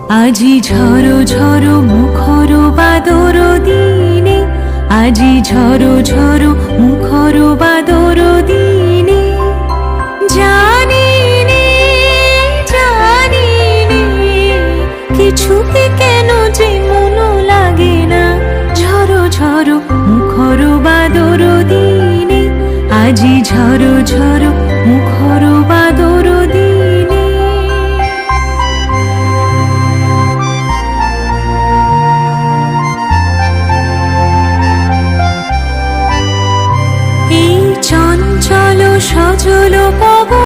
আজি ঝড়ো ঝড়ো মুখর বাদর দিনে, আজি ঝড়ো ঝড়ো মুখর বাদর দিনে, জানি নে জানি নে কিছুতে কেন যে মন লাগে না। ঝড়ো ঝড়ো মুখর বাদর দিনে, আজি ঝড়ো ঝড়ো